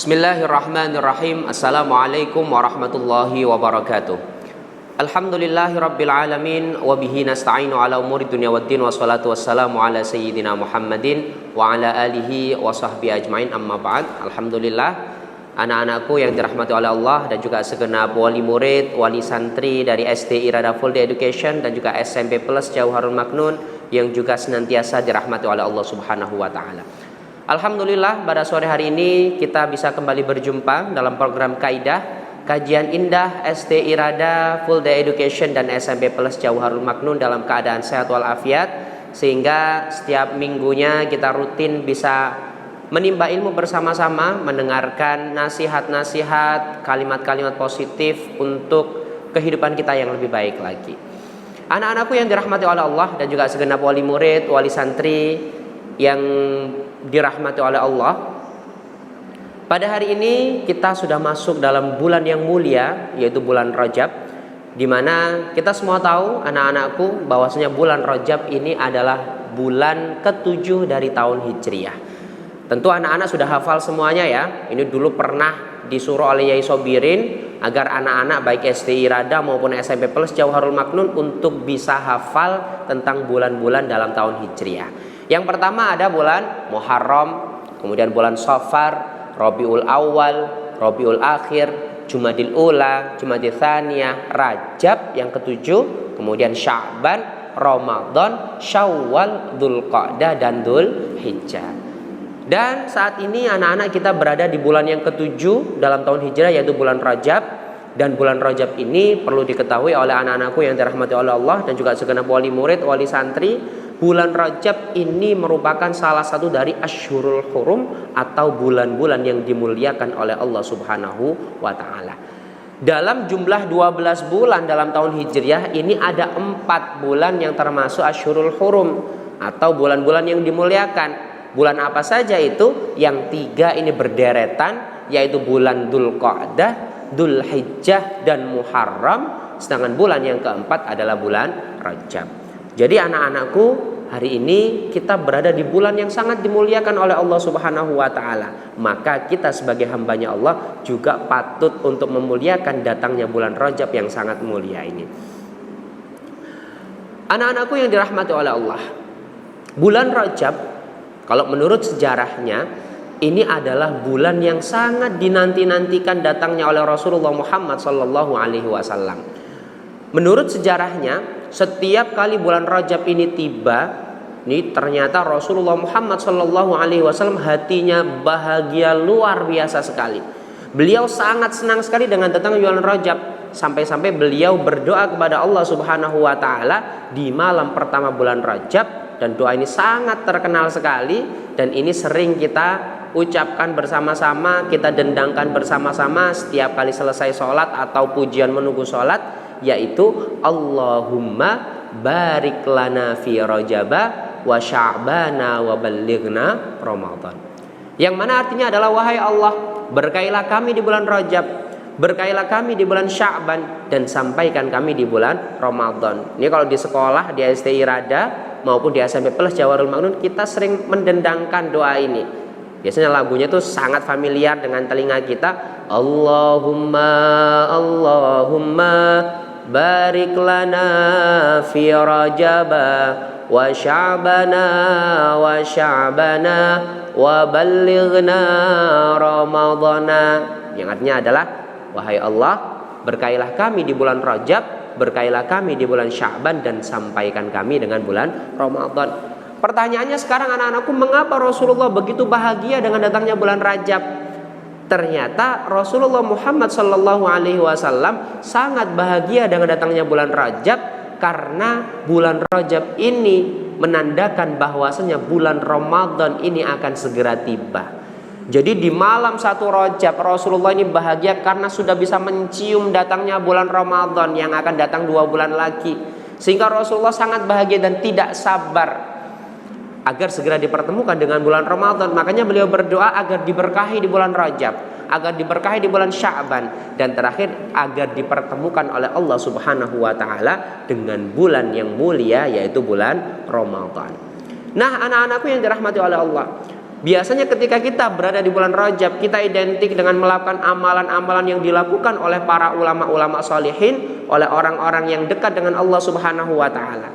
Bismillahirrahmanirrahim. Assalamualaikum warahmatullahi wabarakatuh. Alhamdulillahirabbil alamin wa bihi nasta'inu ala umuri dunya waddin wassalatu wassalamu ala sayyidina Muhammadin wa ala alihi wa sahbihi ajmain, amma ba'd. Alhamdulillah, anak-anakku yang dirahmati oleh Allah dan juga segenap wali murid, wali santri dari SD Irada Full Day Education dan juga SMP Plus Jauharul Maknun yang juga senantiasa dirahmati oleh Allah Subhanahu wa taala. Alhamdulillah, pada sore hari ini kita bisa kembali berjumpa dalam program Kaidah Kajian Indah SD Irada Full Day Education dan SMP Plus Jauharul Maknun dalam keadaan sehat walafiat, sehingga setiap minggunya kita rutin bisa menimba ilmu bersama-sama, mendengarkan nasihat-nasihat, kalimat-kalimat positif untuk kehidupan kita yang lebih baik lagi. Anak-anakku yang dirahmati oleh Allah dan juga segenap wali murid, wali santri yang dirahmati oleh Allah, pada hari ini kita sudah masuk dalam bulan yang mulia, yaitu bulan Rajab, di mana kita semua tahu, anak-anakku, bahwasanya bulan Rajab ini adalah bulan ke-7 dari tahun Hijriah. Tentu anak-anak sudah hafal semuanya ya. Ini dulu pernah disuruh oleh Yai Sobirin agar anak-anak baik SD Irada maupun SMP Plus Jauharul Maknun untuk bisa hafal tentang bulan-bulan dalam tahun Hijriah. Yang pertama ada bulan Muharram, kemudian bulan Safar, Rabiul Awal, Rabiul Akhir, Jumadil Ula, Jumadil Tsaniyah, Rajab yang ke-7, kemudian Sya'ban, Ramadan, Syawal, Dzulqa'dah dan Dzulhijjah. Dan saat ini anak-anak kita berada di bulan yang ke-7 dalam tahun Hijrah, yaitu bulan Rajab. Dan bulan Rajab ini perlu diketahui oleh anak-anakku yang dirahmati oleh Allah dan juga segenap wali murid, wali santri, bulan Rajab ini merupakan salah satu dari Asyhurul Hurum atau bulan-bulan yang dimuliakan oleh Allah Subhanahu wa taala. Dalam jumlah 12 bulan dalam tahun Hijriah ini ada 4 bulan yang termasuk Asyhurul Hurum atau bulan-bulan yang dimuliakan. Bulan apa saja itu? Yang 3 ini berderetan, yaitu bulan Dzulqa'dah, Dzulhijjah dan Muharram, sedangkan bulan yang keempat adalah bulan Rajab. Jadi anak-anakku, hari ini kita berada di bulan yang sangat dimuliakan oleh Allah Subhanahu wa taala. Maka kita sebagai hambanya Allah juga patut untuk memuliakan datangnya bulan Rajab yang sangat mulia ini. Anak-anakku yang dirahmati oleh Allah, bulan Rajab kalau menurut sejarahnya ini adalah bulan yang sangat dinanti-nantikan datangnya oleh Rasulullah Muhammad sallallahu alaihi wasallam. Menurut sejarahnya, setiap kali bulan Rajab ini tiba, ini ternyata Rasulullah Muhammad sallallahu alaihi wasallam hatinya bahagia luar biasa sekali. Beliau sangat senang sekali dengan datangnya bulan Rajab, sampai-sampai beliau berdoa kepada Allah Subhanahu wa taala di malam pertama bulan Rajab, dan doa ini sangat terkenal sekali dan ini sering kita ucapkan bersama-sama, kita dendangkan bersama-sama setiap kali selesai sholat atau pujian menunggu sholat, yaitu Allahumma barik lana fi Rajaba wa Sya'bana wa ballighna Ramadan. Yang mana artinya adalah, wahai Allah, berkailah kami di bulan Rajab, berkailah kami di bulan Sya'ban, dan sampaikan kami di bulan Ramadan. Ini kalau di sekolah, di SD Irada maupun di SMP Plus Jauharul Maknun, kita sering mendendangkan doa ini. Biasanya lagunya tuh sangat familiar dengan telinga kita. Allahumma Allahumma barik lana fi Rajaba wa Sya'bana wa ballighna Ramadana. Yang artinya adalah, wahai Allah, berkailah kami di bulan Rajab, berkailah kami di bulan Sya'ban, dan sampaikan kami dengan bulan Ramadan. Pertanyaannya sekarang, anak-anakku, mengapa Rasulullah begitu bahagia dengan datangnya bulan Rajab? Ternyata Rasulullah Muhammad sallallahu alaihi wasallam sangat bahagia dengan datangnya bulan Rajab, karena bulan Rajab ini menandakan bahwasanya bulan Ramadan ini akan segera tiba. Jadi di malam 1 Rajab Rasulullah ini bahagia karena sudah bisa mencium datangnya bulan Ramadan yang akan datang 2 bulan lagi. Sehingga Rasulullah sangat bahagia dan tidak sabar agar segera dipertemukan dengan bulan Ramadan. Makanya beliau berdoa agar diberkahi di bulan Rajab, agar diberkahi di bulan Sya'ban, dan terakhir agar dipertemukan oleh Allah Subhanahu wa taala dengan bulan yang mulia, yaitu bulan Ramadan. Nah, anak-anakku yang dirahmati oleh Allah, Biasanya ketika kita berada di bulan Rajab, kita identik dengan melakukan amalan-amalan yang dilakukan oleh para ulama-ulama sholihin, oleh orang-orang yang dekat dengan Allah Subhanahu wa taala.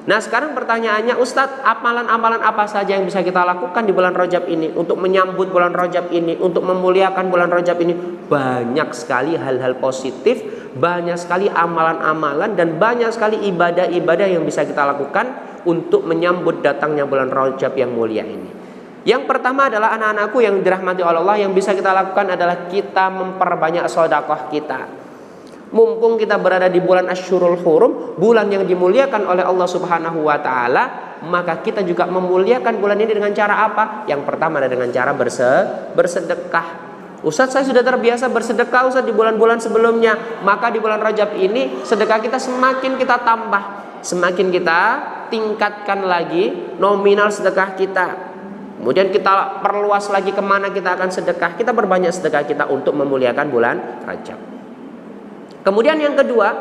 Nah, sekarang pertanyaannya, Ustadz, amalan-amalan apa saja yang bisa kita lakukan di bulan Rajab ini untuk menyambut bulan Rajab ini, untuk memuliakan bulan Rajab ini? Banyak sekali hal-hal positif, banyak sekali amalan-amalan, dan banyak sekali ibadah-ibadah yang bisa kita lakukan untuk menyambut datangnya bulan Rajab yang mulia ini. Yang pertama adalah anak-anakku yang dirahmati Allah, yang bisa kita lakukan adalah kita memperbanyak sedekah kita. Mumpung kita berada di bulan Asyurul Hurum, bulan yang dimuliakan oleh Allah Subhanahu wa taala, maka kita juga memuliakan bulan ini dengan cara apa? Yang pertama adalah dengan cara bersedekah. Ustadz, saya sudah terbiasa bersedekah Ustadz di bulan-bulan sebelumnya. Maka di bulan Rajab ini sedekah kita semakin kita tambah, semakin kita tingkatkan lagi nominal sedekah kita. Kemudian kita perluas lagi kemana kita akan sedekah. Kita berbanyak sedekah kita untuk memuliakan bulan Rajab. Kemudian yang kedua,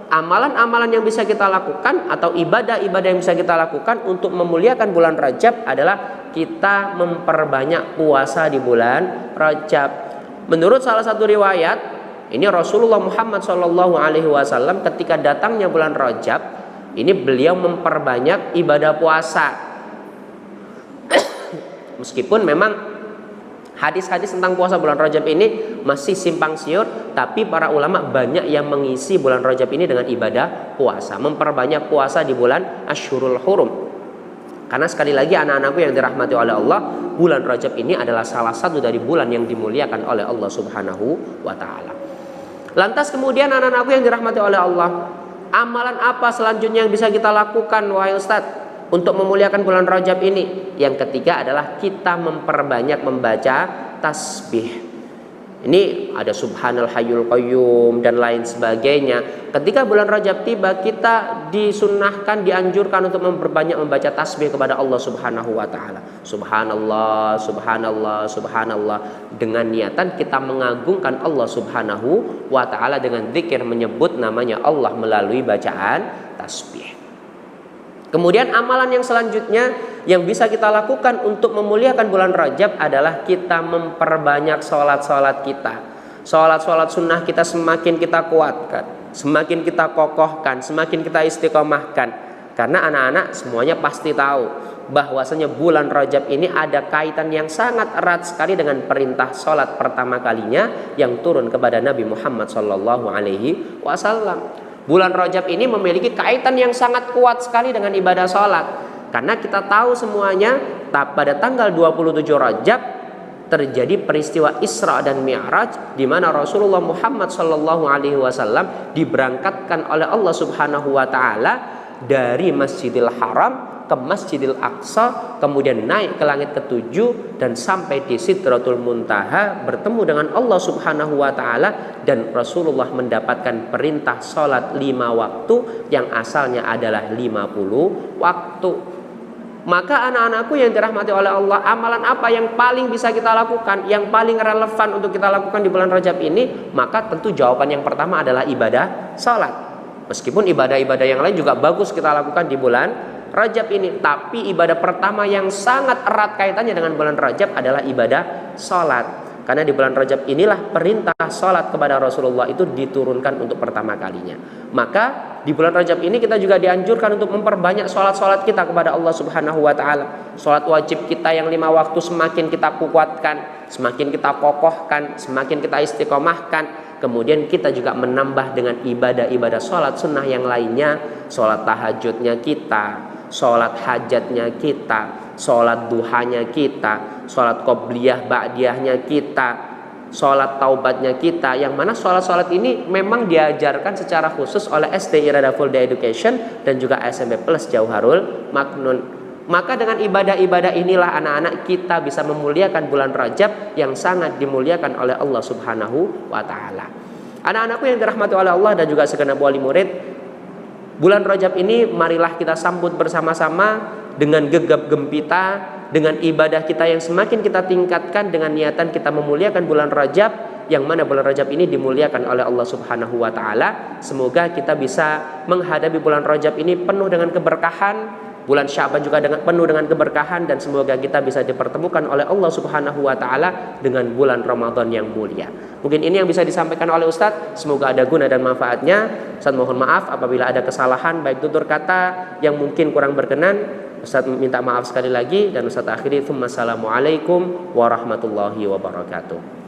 amalan-amalan yang bisa kita lakukan atau ibadah-ibadah yang bisa kita lakukan untuk memuliakan bulan Rajab adalah kita memperbanyak puasa di bulan Rajab. Menurut salah satu riwayat, ini Rasulullah Muhammad SAW ketika datangnya bulan Rajab, ini beliau memperbanyak ibadah puasa. Meskipun memang hadis-hadis tentang puasa bulan Rajab ini masih simpang siur, tapi para ulama banyak yang mengisi bulan Rajab ini dengan ibadah puasa, memperbanyak puasa di bulan Asyurul Hurum. Karena sekali lagi anak-anakku yang dirahmati oleh Allah, bulan Rajab ini adalah salah satu dari bulan yang dimuliakan oleh Allah Subhanahu wa taala. Lantas kemudian anak-anakku yang dirahmati oleh Allah, amalan apa selanjutnya yang bisa kita lakukan wahai Ustadz untuk memuliakan bulan Rajab ini? Yang ketiga adalah kita memperbanyak membaca tasbih. Ini ada Subhanal Hayyul Qayyum dan lain sebagainya. Ketika bulan Rajab tiba, kita disunnahkan, dianjurkan untuk memperbanyak membaca tasbih kepada Allah Subhanahu wa taala. Subhanallah, subhanallah, subhanallah, dengan niatan kita mengagungkan Allah Subhanahu wa taala dengan zikir menyebut namanya Allah melalui bacaan tasbih. Kemudian amalan yang selanjutnya yang bisa kita lakukan untuk memuliakan bulan Rajab adalah kita memperbanyak sholat-sholat kita. Sholat-sholat sunnah kita semakin kita kuatkan, semakin kita kokohkan, semakin kita istiqomahkan. Karena anak-anak semuanya pasti tahu bahwasanya bulan Rajab ini ada kaitan yang sangat erat sekali dengan perintah sholat pertama kalinya yang turun kepada Nabi Muhammad SAW. Bulan Rajab ini memiliki kaitan yang sangat kuat sekali dengan ibadah sholat. Karena kita tahu semuanya, pada tanggal 27 Rajab terjadi peristiwa Isra dan Mi'raj, di mana Rasulullah Muhammad SAW diberangkatkan oleh Allah Subhanahu wa taala dari Masjidil Haram ke Masjidil Aqsa, kemudian naik ke langit ketujuh dan sampai di Sidratul Muntaha bertemu dengan Allah Subhanahu wa taala, dan Rasulullah mendapatkan perintah salat 5 waktu yang asalnya adalah 50 waktu. Maka anak-anakku yang dirahmati oleh Allah, amalan apa yang paling bisa kita lakukan, yang paling relevan untuk kita lakukan di bulan Rajab ini? Maka tentu jawaban yang pertama adalah ibadah salat. Meskipun ibadah-ibadah yang lain juga bagus kita lakukan di bulan Rajab ini, tapi ibadah pertama yang sangat erat kaitannya dengan bulan Rajab adalah ibadah salat. Karena di bulan Rajab inilah perintah salat kepada Rasulullah itu diturunkan untuk pertama kalinya. Maka di bulan Rajab ini kita juga dianjurkan untuk memperbanyak salat-salat kita kepada Allah Subhanahu wa taala. Salat wajib kita yang 5 waktu semakin kita kuatkan, semakin kita kokohkan, semakin kita istiqomahkan. Kemudian kita juga menambah dengan ibadah-ibadah salat sunnah yang lainnya, salat tahajudnya kita, sholat hajatnya kita, sholat duhanya kita, sholat qobliyah ba'diyahnya kita, sholat taubatnya kita. Yang mana sholat-sholat ini memang diajarkan secara khusus oleh SD Irada Full Day Education dan juga SMP Plus Jauharul Maknun. Maka dengan ibadah-ibadah inilah anak-anak kita bisa memuliakan bulan Rajab yang sangat dimuliakan oleh Allah Subhanahu wa ta'ala. Anak-anakku yang dirahmati oleh Allah dan juga segenap wali murid, bulan Rajab ini marilah kita sambut bersama-sama dengan gegap gempita, dengan ibadah kita yang semakin kita tingkatkan dengan niatan kita memuliakan bulan Rajab, yang mana bulan Rajab ini dimuliakan oleh Allah Subhanahu wa taala. Semoga kita bisa menghadapi bulan Rajab ini penuh dengan keberkahan, Bulan Sya'ban juga penuh dengan keberkahan, dan semoga kita bisa dipertemukan oleh Allah Subhanahu wa taala dengan bulan Ramadan yang mulia. Mungkin ini yang bisa disampaikan oleh Ustadz. Semoga ada guna dan manfaatnya. Ustadz mohon maaf apabila ada kesalahan baik tutur kata yang mungkin kurang berkenan. Ustadz minta maaf sekali lagi, dan Ustadz akhiri, Assalamualaikum warahmatullahi wabarakatuh.